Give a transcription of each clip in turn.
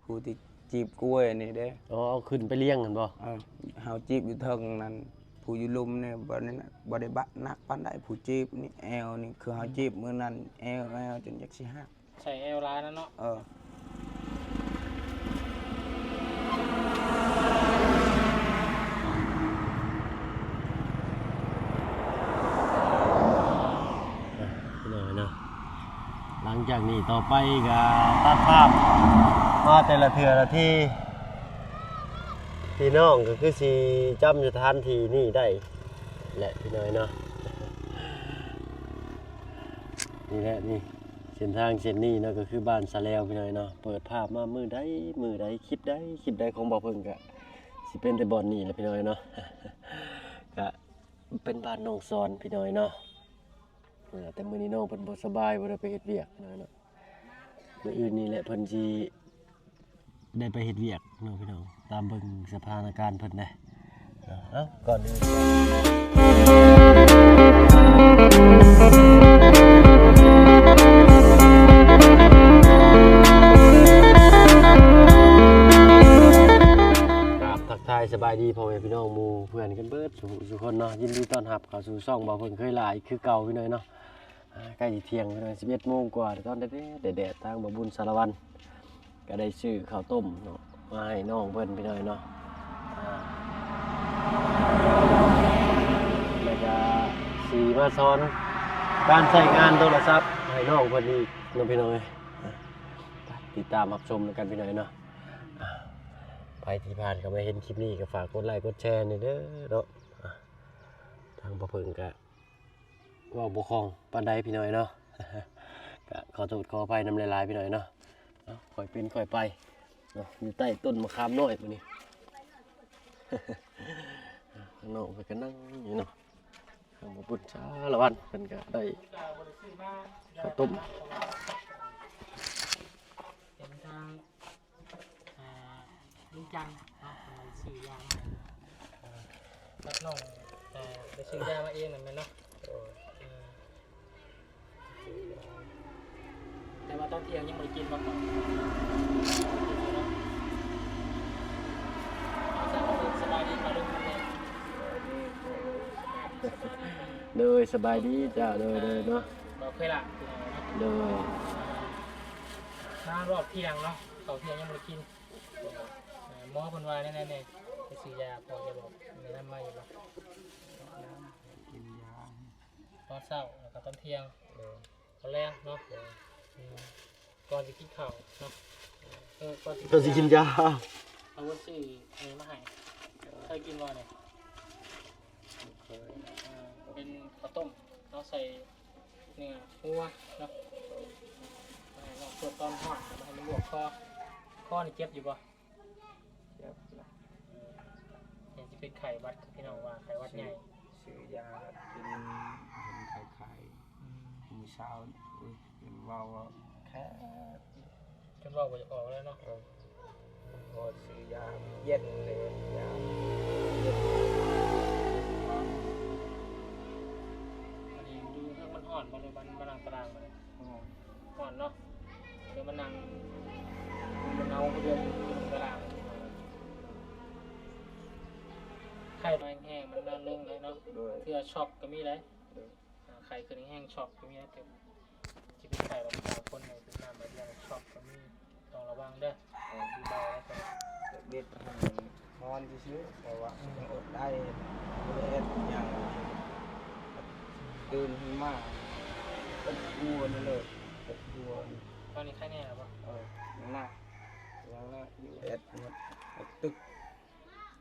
ผู้ที่จีบกล้วยนี่เด้อ๋อเอาขึ้นไปเลี้ยงกันบ่เฮาจีบอยู่เทิงนั้นผู้อยู่ลุมเนี่ยบ่ได้บะนักปานใดผู้จีบนี่แอวนี่คือเฮาจีบมื้อนั้นแอวจนอยากสิหักใส่แอลร้ายนั่นเนาะพี่น้อยเนาะหลังจากนี้ต่อไปก็ตัดภาพมาแต่ละเทื่อละที่พี่น้องก็คือสิจำสถานที่นี่ได้แหละพี่น้อยเนาะนี่แหละนี่เส้นทางเส้นนี้เนาะก็คือบ้านสะแลวพี่น้อยเนาะเปิดภาพมามือใดคลิปใดของบ่เพิ่งก็สิเป็นแต่บ่อนนี่แหละพี่น้อยเนาะก็เป็นบ้านน้องสอนพี่น้อยเนาะแต่มื้อนี้น้องเพิ่นบ่สบายบ่ได้ไปเฮ็ดเวียกเนาะมื้ออื่นนี่แหละเพิ่นสิได้ไปเฮ็ดเวียกเนาะพี่น้องตามเบิ่งสถานการณ์เพิ่นได้ก่อนอื่นทักทายสบายดีพ่อแม่พี่น้องหมู่เพื่อนกันเบิดทุกคนเนาะยินดีต้อนรับเข้าสู่ช่องบ่าวเพิ่นเคยหลายคือเก่าพี่น้อยเนาะใกล้สิเที่ยงพี่น้อย 11 โมงกว่าตอนแดดทางบ่บุญสารวันก็ได้ซื้อข้าวต้มเนาะมาให้น้องเพิ่นพี่น้อยเนาะแล้วก็สีมาสอนการใช้งานโทรศัพท์ให้น้องเพิ่นอีกน้องพี่น้อยติดตามรับชมกันพี่น้อยเนาะไปที่ผ่านก็มาเห็นคลิปนี้ก็ฝากกดไลค์กดแชร์นี่เด้อเนาะทางบ่เพิ่นก็เว้าบ่คล่องปานใดพี่น้อยเนาะก็ขอโทษขออภัยนำหลายๆพี่น้อยเนาะค่อยเป็นค่อยไปเนาะอยู่ใต้ต้นมะขามน้อยมื้อนี้ข้างนอกเพิ่นก็นั่งอยู่เนาะทางบ่บุญสารวันเพิ่นก็ได้ข้าวต้มเป็นทางลุงจันเนาะซื้อยามารับน้องแต่ไปซื้อยามาเองนั่นแหละเนาะแต่ว่าตอนเที่ยงยังไม่ได้กินมาก่อนสบายดีมาลุงเนี่ยเลยสบายดีจ้าเลยเนาะเราเคยละเลยมารอบเที่ยงเนาะเขาเที่ยงยังไม่ได้กินหมอคนวายแน่ๆไปซื้อยาพอจะบอกในน้ำมาอยู่หรอกกินยาตอนเช้าแล้วก็ตอนเที่ยงตอนแรกเนาะก่อนจะกินข้าวเนาะก่อนจะกินยาเอาวัตถุมาให้เคยกินบ่เนี่ยเป็นข้าวต้มเราใส่เนื้อวัวเนาะเราเปิดตอนทอดมาให้มันลวกข้อนี่เจ็บอยู่ป่ะเจ็บนะอย่างที่เป็นไข่วัดพี่น้องว่าไข่วัดใหญ่ซื้อยากินเห็นไข่มีเช้าเป็นว่าแค่จนว่าจะออกแล้วเนาะพอซื้อยาเย็นเลยยาอันนี้ดูถ้ามันอ่อนมันนั่งตารางมาเลยอ่อนเนาะเดี๋ยวมันนั่งมันเอาเดือนตารางไข่มันแห้งมันนั่งลงเลยเนาะเพื่อช็อกก็มีเลยไข่คือแห้งช็อกก็มีนะเต็มที่เป็นไข่เราคนในเป็นน้ำแบบยังช็อกก็มีต้องระวังเด้อดูเบาแล้วก็เด็ดนอนซื้อแต่ว่าอดได้เล็ดอย่างตื่นมากก็กลัวนั่นเลยกลัวตอนนี้ไข้แน่หรือเปล่าหนักยังน่ะอยู่เอ็ดหมดตึก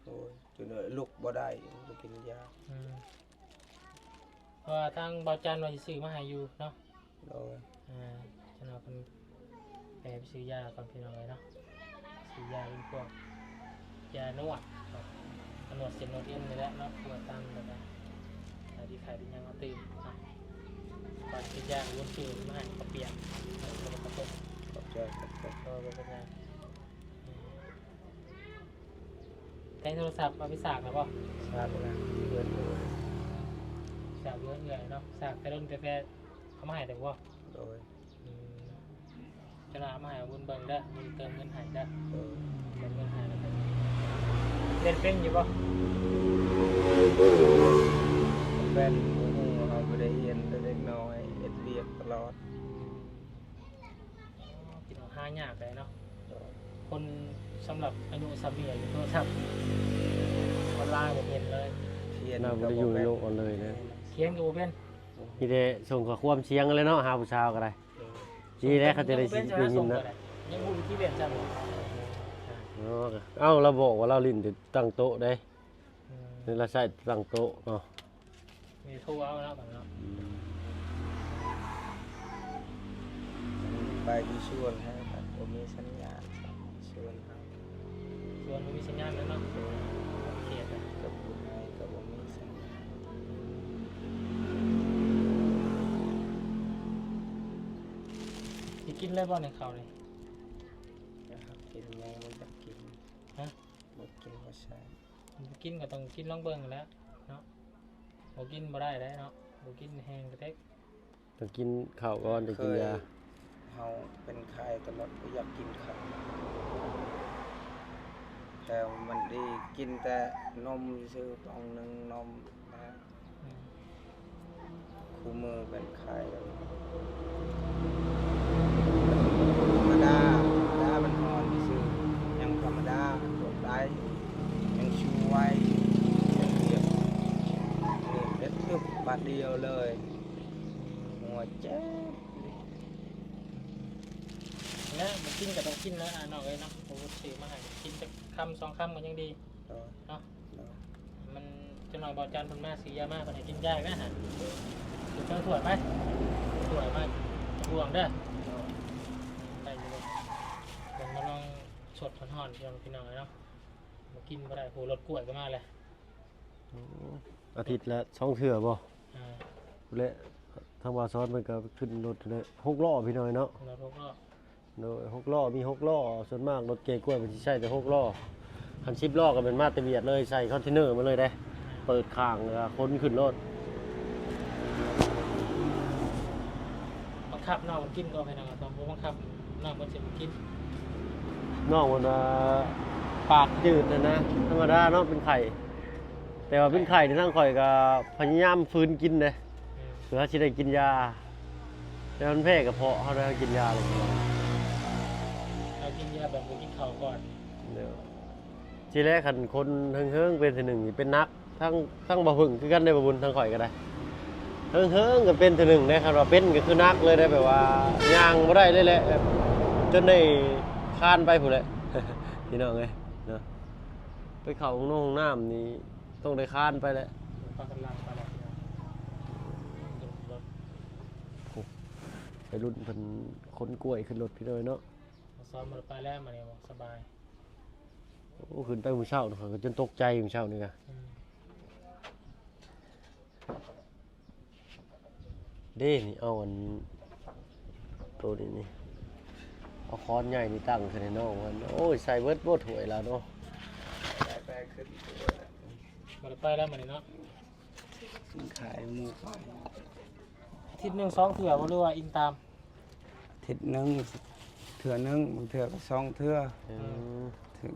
โอ้ยจนลุกบ่ได้จะกินยาเพราะทางเบาจันว่าจะซื้อมาให้อยู่เนาะโอ้ยจะเอาคนไปซื้อยาก่อนพี่น้องเลยเนาะซื้อยาเป็นพวกยานวดนวดเส้นนวดเอ็นนี่แหละเนาะนวดตามแบบนั้นที่ไข่เป็นยังเอาตื่นก่อนกินยาวนซื้อมาให้เขาเปียกแล้วก็กระปุกขอบใจก็เป็นไงใช้โทรศัพท์มาพิสากหรือเปล่าสากนะเพื่อนสากเยอะเลยเนาะสากแต่รุ่นแต่เขามาให้แต่ว่าโดยเ จะน่ามาให้บุญเบิ่งเด้อบุญเติมเงินให้เด้อ เออ เติมเงินให้แล้วก็เล่นเป็นอยู่บ่ เป็นโอ้โหเราไม่ได้เรียนแต่เล็กน้อยเอ็ดเบียกตลอด กินเอาหายากเลยเนาะคนสำหรับอายุสามีอยู่โทรศัพท์ออนไลน์บ่เป็นเลย เทียน เราบ่ได้อยู่ในโลกออนเลยนะ เขียนก็บ่เป็น นี่ได้ส่งข้อความเสียงเลยเนาะหาผู้ชายก็ได้ทีแรกเขาจะได้ยินนะ ยังบ่มีที่เรียนจังเลย เอ้าเราบอกว่าเราลิ้นจะตั้งโต๊ะได้นี่เราใช้ตั้งโต๊ะเนาะ มีโทรเอาแล้วบัดเนาะ ไปที่ชวนให้ครับผมมีสัญญาณชวนครับ ส่วนบ่มีสัญญาณแล้วเนาะเขียนอะ กับบุญให้กับผมมีสัญญาณ สิกินเลยบ่ในข้าวนี่ นะครับกินยังมันจะกิน ฮะ หมดกินก็ใช่ กินก็ต้องกินลองเบิ่งแหล้วเนาะบ่กินบ่ได้เนาะบ่กินแห้งกระเทก ต้องกินข้าวก่อนจะกินยา เขาเป็นไข้ตลอดก็อยากกินข้าวแต่มันดีกินแต่นมซื้อปองหนึ่งนมนะ อืม คู่มือเป็นไข้แล้วธรรมดามันอ่อนซื้อยังธรรมดาตรวจได้ยังชูไว้ยังเรียบนี่เด็ดตึบบาดเดียวเลยหัวเจ็บ แล้วบ่กินก็ต้องกินนะอ่าน้องเอ้ยเนาะผมซื้อมาให้กินจักคำ2คำก็ยังดี ต่อ เนาะ ต่อ มันจะหน่อยบอกจานเพิ่นมาซื้อยามาเพิ่นให้กินยาอีกนะฮะเดี๋ยวเจ้าถวดไหมถวดมาห่วงเด้อได้อยู่เลยเดี๋ยวมาลองสดห่อนๆพี่น้องเนาะมากินบ่ได้โหรสกล้วยก็มาเลย อาทิตย์ละ2เทื่อบ่ อ่า และทางว่าซอสมันก็ขึ้นรถเลย6ล้อพี่น้อยเนาะ รสรอบ โดย6ล้อมี6ล้อส่วนมากรถเก๋งกล้วยมันสิใช้แต่6ล้อคัน10ล้อก็เป็นมาตรเวียดเลยใส่คอนเทนเนอร์มาเลยได้เปิดข้างแล้วก็คนขึ้นรถ บังคับน้องมันกินก็ไปนะตอนบ่บังคับน้องมันสิกิน น้องมันว่าปากจืดนะธรรมดาเนาะเป็นไข่แต่ว่าเป็นไข่ที่นั่งข่อยก็พยายามฟื้นกินเลยเพื่อสิได้กินยาแต่มันแพ้กระเพาะเขาได้กินยาเลย เอากินยาแบบบ่กินข้าวก่อน เดี๋ยวทีแรกคันคนเฮิงๆเป็นทีหนึ่งนี่เป็นนักทั้งบ่พึ่งคือกันได้บ่บุญทั้งข่อยก็ได้เฮิงๆก็เป็นทีหนึ่งได้คันว่าเป็นก็คือนักเลยได้แบบว่าย่างบ่ได้เลยแหละแบบจนได้คานไปพุ่นแหละ พี่น้องเอ้ยเนาะไปเข้าห้องน้ำนี่ต้องได้คานไปแหละ พากันลังไปแล้วรถ ไปรุ่นเพิ่นขนกล้วยขึ้นรถพี่น้อยเนาะ ซ้อมมาไปแล้วมาเนี่ยบอกสบาย โอ้ขึ้นไปมื้อเช้านี่ข้อยก็จนตกใจมื้อเช้านี่ก็ เด้นี่เอาอันตัวนี้นี่เอาค้อนใหญ่นี่ตั้งขึ้นในน้องมันโอ้ยใส่เบิดบ่ถวยแล้วเนาะ แปลขึ้นตัวแล้ว มาไปแล้วมาเนี่ยเนาะ ขายหมูไป อาทิตย์หนึ่ง2 เถื่อบ่รู้ว่าอิงตาม ทิศหนึงเถื่อหนึงบางเถื่อก็สองเถื่อ อืม ถึง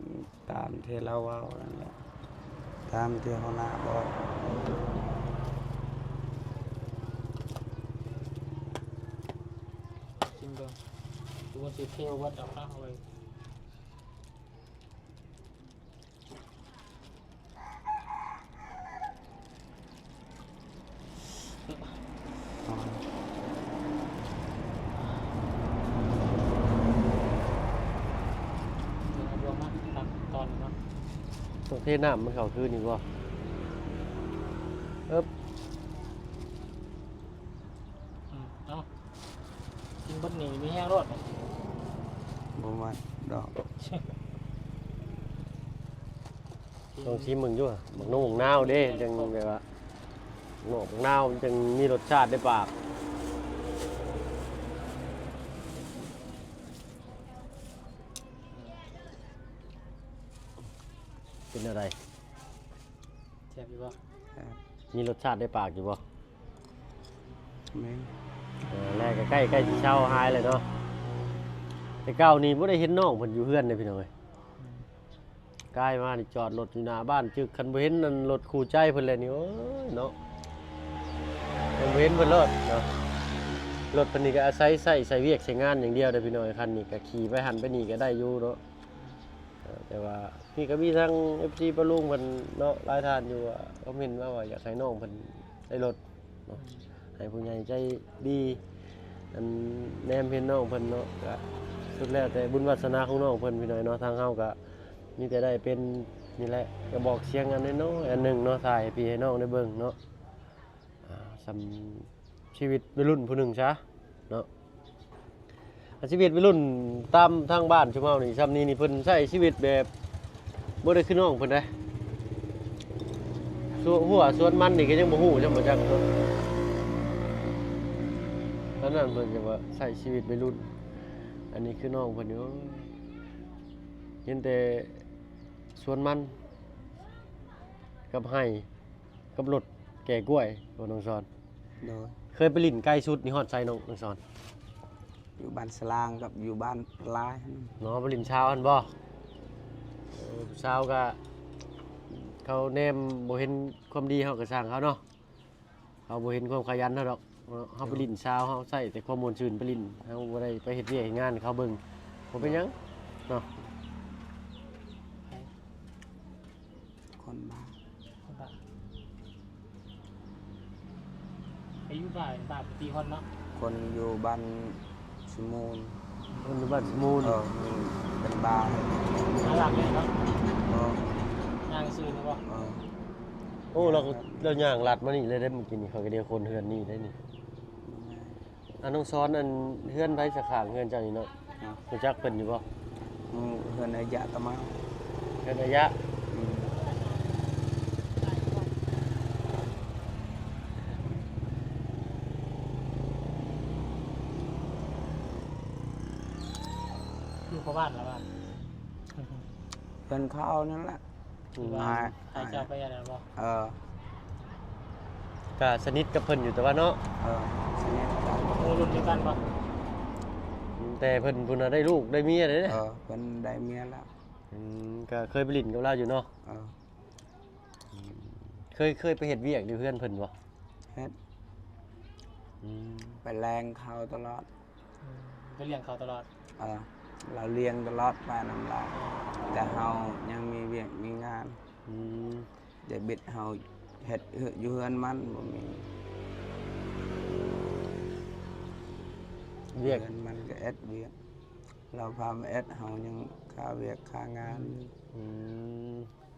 ตามที่เราเว้านั่นแหละตามที่เขาหน้าบอก จริงเบิ่งดูว่าสิเที่ยววัดเอาข้าวไว้ อ๋อ รวมมาตามตอนเนาะ ต้องเทน้ำมันเข้าคืนนี่บ่เอิบ เนาะกินเบดหนีมีแห้งรอด บ่ว่าดอก ต้องชิมมึงอยู่อะบักนงบักนาวเด้จังแบบว่าหนอกบักนาวมันจังมีรสชาติในปากเป็นอะไร แซ่บอยู่บ่ ครับ มีรสชาติในปากอยู่บ่ แม่น แรกก็ใกล้สิเช้าหายเลยเนาะ แต่เก้านี่บ่ได้เห็นน้องเพิ่นอยู่เฮือนเลยพี่น้องเอ้ยกลายมานี่จอดรถอยู่หน้าบ้านจึกคันบ่เห็นนั่นรถคู่ใจเพิ่นเลยนี่โอ้ยเนาะบ่เห็นเพิ่นรถเนาะรถเพิ่นนี่ก็อาศัยใส่เวียกใช้งานอย่างเดียวเด้อพี่น้องคันนี้ก็ขี่ไปหันไปนี่ก็ได้อยู่เนาะแต่ว่านี่ก็มีทั้ง FC ปะลุงเพิ่นเนาะหลายท่านอยู่ว่าเขาเห็นว่าอยากให้น้องเพิ่นได้รถเนาะให้ผู้ใหญ่ใจดีอันแนมเห็นน้องเพิ่นเนาะก็สุดแล้วแต่บุญวาสนาของน้องเพิ่นพี่น้อยเนาะทางเฮาก็มีแต่ได้เป็นนี่แหละก็บอกเสียงอันน้อยๆอันหนึงเนาะถ่ายให้พี่ให้น้องได้เบิ่งเนาะสำชีวิตวัยรุ่นผู้หนึ่งซะเนาะชีวิตวัยรุ่นตามทางบ้านชุมเฮานี่ซ้ำนี้นี่เพิ่นใช้ชีวิตแบบบ่ได้คือน้องเพิ่นเด้ส่วนหัวส่วนมันนี่ก็ยังบ่ฮู้จังบ่จักเนาะตอนนั้นเพิ่นจะว่าใช้ชีวิตวัยรุ่นอันนี้คือน้องเพิ่นอยู่เห็นแต่สวนมันกับไห้กับรถแก่กล้วยบ่น้องสอน โดย เคยไปลิ้นไก่สุดนี่ฮอดไสน้องสอน อยู่บ้านสลางกับอยู่บ้านปลาย เนาะไปลิ้นเช้าอันบ่เช้าก็เขาแนมบ่เห็นความดีเฮาก็สร้างเขาเนาะเขาบ่เห็นความขยันเฮาดอกเฮาไปลิ้นเช้าเฮาใช้แต่ความม่วนชื่นไปลิ้นเฮาบ่ได้ไปเฮ็ดเวียกเฮ็ดงานให้เขาเบิ่งบ่เป็นหยังเนาะ คนบ้า อายุบ่ายบาทปีคนเนาะ คนอยู่บ้านสมูล คนอยู่บ้านสมูล มันเป็นบ้าน หาหลักเลยเนาะ เออย่าง ซื้อนะบ่ เออ โอ้เราย่างลัดมานี่เลยได้มื้อกี้นี่เขาก็เดียวคนเฮือนนี่ได้นี่อันน้องซ้อนอันเฮือนไผสักข้างเฮือนเจ้านี่เนาะรู้จักเพิ่นอยู่บ่ เฮือนอายะตะเมา เฮือนระยะ อืม อยู่กับบ้านแล้วบ้าน เฮือนเขานั่นแหละ ว่าใครจะไปอะไรบ่ เออ ก็สนิทกับเพิ่นอยู่แต่ว่าเนาะ เออสนิทกัน โอ้รุ่นเดียวกันบ่ แต่เพิ่นพุ่นน่ะได้ลูกได้เมียเด้ เออเพิ่นได้เมียแล้ว ก็เคยไปลิ้นกับเราอยู่เนาะ เออ เคยไปเฮ็ดเวียกอยู่เพื่อนเพิ่นบ่ เฮ็ด อืม ไปแรงเขาตลอด ไปเลี้ยงเขาตลอด เออเราเลี้ยงตลอดไปน้ำลายแต่เฮายังมีเวียกมีงาน อืม เดี๋ยวบิดเฮาเฮ็ดอยู่เฮือนมันบ่มี เวียก เฮือนมันก็เอ็ดเวียกเราพามาเอ็ดเฮายังค่าเวียกค่างานอยู่ อืม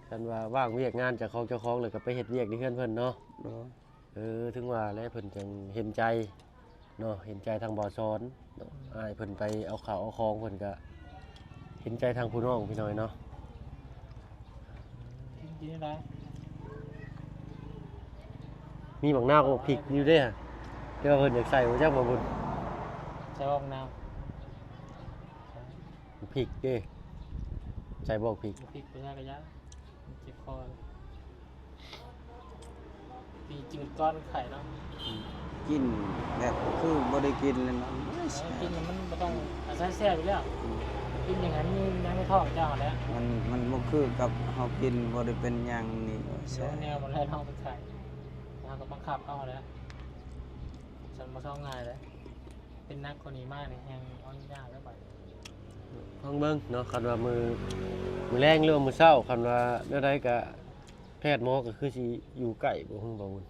คันว่าว่างเวียกงานจากของเจ้าของเลยก็ไปเฮ็ดเวียกที่เพื่อนเพิ่นเนาะ โดย ถึงว่าแล้วเพิ่นจังเห็นใจเนาะเห็นใจทางบ่อซ้อนเนาะอ้ายเพิ่นไปเอาข้าวเอาของเพิ่นก็เห็นใจทางผู้น้องพี่น้อยเนาะ กินได้ มีบักนาวกับพริกอยู่เด้อแต่ว่าเพิ่นอยากใส่บ่จักบ่บุญ ใช้ห้องน้ พริกเด้ใส่บ่พริก ำพริกไปยากระยะเจ็บคอปีจืดก้อนไข่เนาะ กินแบบคือบ่ได้กินเลยนะ กินมันไม่ต้องอาศัยแซ่บอยู่แล้วกินอย่างนั้นนี่ยังไม่ท้องเจ้าแล้ว มันบ่คือกับเฮากินบ่ได้เป็นหยังนี่ เดี๋ ใช่ ยวแนวมันไล่ท้องเป็นไข่แล้วก็บังคับเอาแล้วฉันมาซ่องง่ายเลยเป็นนักคนนี้มากเนี่ยแหงอ้อนยากแล้วบัด ฟังเบิ่งเนาะคันว่ามือแรงหรือว่ามื้อเช้าคันว่าแนวใดก็แพทย์หมอก็คือสิอยู่ใกล้บ่ฮู้บ่บุญ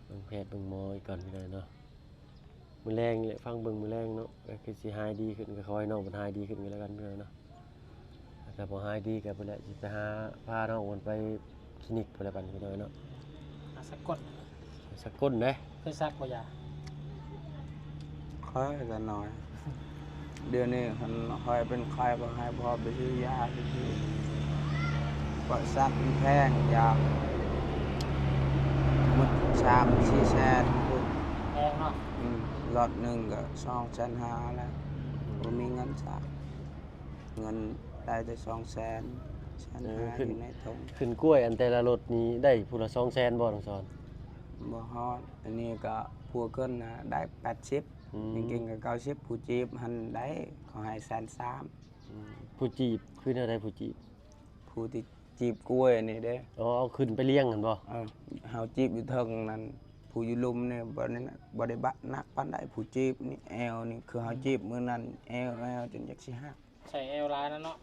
เบิ่งแพทย์เบิ่งหมออีกก่อนพี่น้อยเนาะมื้อแรงนี่แหละฟังเบิ่งมื้อแรงเนาะก็คือสิหายดีขึ้นก็ขอให้น้องเพิ่นหายดีขึ้นก็แล้วกันพี่น้อยเนาะถ้าบ่หายดีก็เพิ่นแหละสิไปหาพาน้องเพิ่นไปคลินิกพุ่นแล้วกันพี่น้อยเนาะ สะกด สักก้นเด้ เคยซักบ่ยา ค่อยก็น้อย เดือนนี้คันค่อยเป็นไข้ก็ให้พ่อไปซื้อยาที่ก็ซักมันแพงยาหมด3-4แสนพุ่น แพงเนาะ รถหนึ่งก็2,500,000แล้วบ่มีเงินซักเงินได้แต่200,000 1,500,000อยู่ในถุง ขึ้นกล้วยอันแต่ละรถนี้ได้ผู้ละ200,000บ่น้องสอน บ่ฮอดอันนี้ก็พัวเกินนะได้80 เก่งๆก็90ผู้จีบหันได้เขาให้130,000 ผู้จีบคืออะไรผู้จีบ ผู้ที่จีบกล้วยนี่เด้ อ๋อเอาขึ้นไปเลี้ยงกันบ่ เฮาจีบอยู่เทิงนั้นผู้อยู่ลุมเนี่ยบ่ได้บ่ได้บักนักปานใดผู้จีบนี่แอวนี่คือเฮาจีบมื้อนั้นแอวจนอยากสิหัก ใส่เอวลายนั่นเนาะ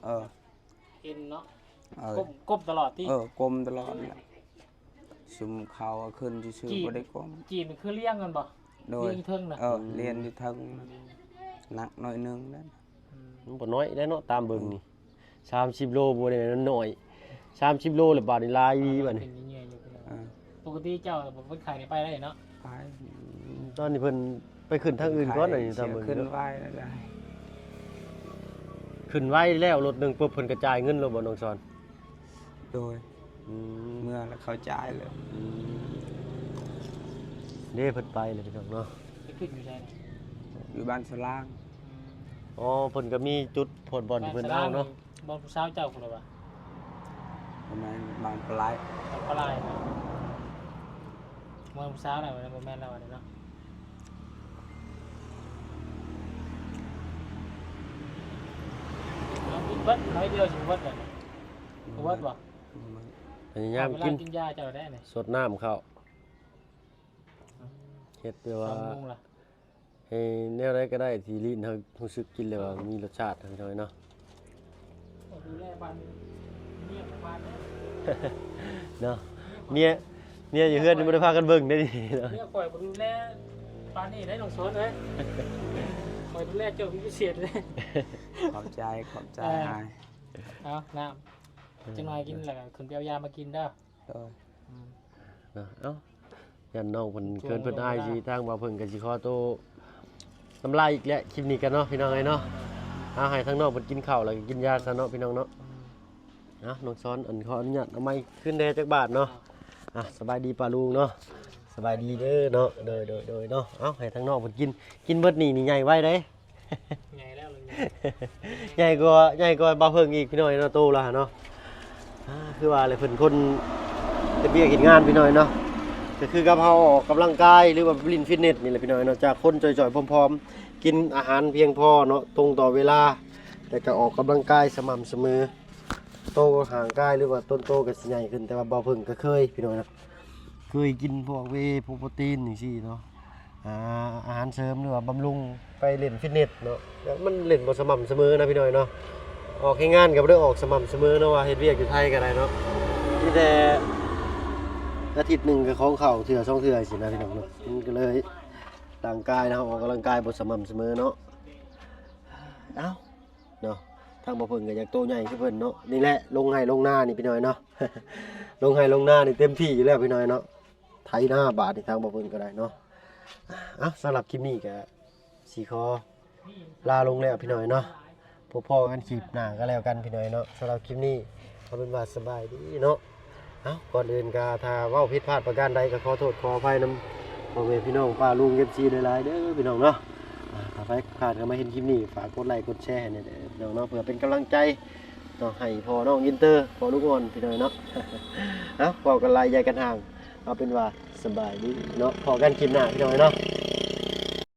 เอ็นเนาะก้มตลอดที่กลมตลอดแหละซุมเขาขึ้นซื่อๆบ่ได้กลม จีนคือเลี้ยงกันบ่ โดย เลี้ยงเทิงน่ะ เรียนอยู่เทิงหนักหน่อยนึงนั่น มันบ่น้อยได้เนาะตามเบิ่งนี่30โลบ่ได้น้อย30โลแล้วบาดนี้ลายดีบัดนี้ เป็นเงี้ยอยู่ปกติเจ้าบ่เพิ่นขายนี่ไปได้เนาะ ไป ตอนนี้เพิ่นไปขึ้นทางอื่นก่อนน่ะนี่ตามเบิ่ง ขึ้นไว้ได้ ขึ้นไว้แล้วรถหนึงปุ๊บเพิ่นกระจายเงินแล้วบ่น้องสอน โดยเมื่อแล้วเขาจ่ายเลย เด้เพิ่นไปเลยพี่น้องเนาะ ไปขึ้นอยู่ใช่ไหม อยู่บ้านสลาง อ๋อเพิ่นก็มีจุดโพดบอลที่เพิ่นเอาเนาะ บอลผู้สาวเจ้าคนละวะ ประมาณบางปลาย บอลปลายบอลผู้สาวอะไรวะบอลแม่นแล้วเนาะเบิดน้อยเดียวสิเบิดเลยเบิดบ่ พยายามกิน กินยาเจ้าได้เนี่ย สดน้ำเข้าเฮ็ดเพื่อว่า มุงล่ะ ให้แนวใดก็ได้ที่ลิ้นเฮารู้สึกกินแล้วว่ามีรสชาติพี่น้องเนาะ ดูแลบ้านเนี่ยบ้านเนี่ย เนาะเนี่ยอยู่เฮือนบ่ได้พากันเบิ่งได้ดิเนาะ เนี่ยคอยดูแลบ้านนี่ได้ลงสวนเลยคอยดูแลเจ้าพิเศษเลย ขอบใจหาย เอาน้ำจังหน่อยกินแล้วขึ้นไปเอายามากินเด้อ โดย เนาะเอ้ายันน้องเพิ่นเกินเพิ่นอายสิทางว่าเพิ่นก็สิขอโตน้ำลายอีกแล้วคลิปนี้กันเนาะพี่น้องเอ้ยเนาะเอาให้ทางน้องเพิ่นกินข้าวแล้วก็กินยาซะเนาะพี่น้องเนาะน้องซ้อนขออนุญาตเอาไม้ขึ้นแดจักบาทเนาะสบายดีป่าลุงเนาะสบายดีเด้อเนาะโดยเนาะเอาให้ทางน้องเพิ่นกินเบิดนี่ใหญ่ไว้เด้ ใหญ่แล้วเลย ใหญ่กว่าบ่าวเพิ่งอีกพี่น้อยเนาะโตแล้วเนาะคือว่าอะไรเพิ่นคนเฮ็ดเวียกเฮ็ดงานพี่น้อยเนาะก็คือกับเฮาออกกำลังกายหรือว่าลินฟิตเนสนี่แหละพี่น้อยเนาะจากคนจ่อยๆพร้อมๆกินอาหารเพียงพอเนาะตรงต่อเวลาแต่ก็ออกกำลังกายสม่ำเสมอโตห่างกายหรือว่าต้นโตก็สิใหญ่ขึ้นแต่ว่าบ่าวเพิ่งก็เคยพี่น้อยนะเคยกินพวกเวย์พวกโปรตีนจังซี่เนาะอาหารเสริมหรือว่าบำรุงไปเล่นฟิตเนสเนาะแล้วมันเล่นบ่สม่ำเสมอนะพี่น้อยเนาะออกให้งานก็บ่ได้ออกสม่ำเสมอเนาะว่าเฮ็ดเวียกอยู่ไทยก็ได้เนาะมีแต่อาทิตย์หนึงก็ของเข้าเทื่อ2เทื่อสินะพี่น้องเนาะมันก็เลยร่างกายนะออกกำลังกายบ่สม่ำเสมอเนาะเอ้าเนาะทางบ่เพิ่นก็อยากโตใหญ่คือเพิ่นเนาะนี่แหละลงไห้ลงนานี่พี่น้อยเนาะ ลงไห้ลงนานี่เต็มที่อยู่แล้วพี่น้อยเนาะไถหน้าบาทนี่ทางบ่เพิ่นก็ได้เนาะสำหรับคลิปนี้ก็สิขอลาลงแล้วพี่น้อยเนาะพบพ่อกันคลิปหน้าก็แล้วกันพี่น้อยเนาะสำหรับคลิปนี้เอาเป็นว่าสบายดีเนาะก่อนอื่นก็ถ้าเว้าผิดพลาดประการใดก็ขอโทษขออภัยนำพ่อแม่พี่น้องป้าลุง FC หลายๆเด้อพี่น้องเนาะถ้าใครผ่านเข้ามาเห็นคลิปนี้ฝากกดไลค์กดแชร์ให้เด้อพี่น้องเนาะเพื่อเป็นกำลังใจเนาะให้พ่อน้องอินเตอร์พ่อลูกอ่อนพี่น้อยเนาะ เว้ากันหลายใหญ่กันห่างเอาเป็นว่าสบายดีเนาะพอกันคลิปหน้าพี่น้อยเนาะ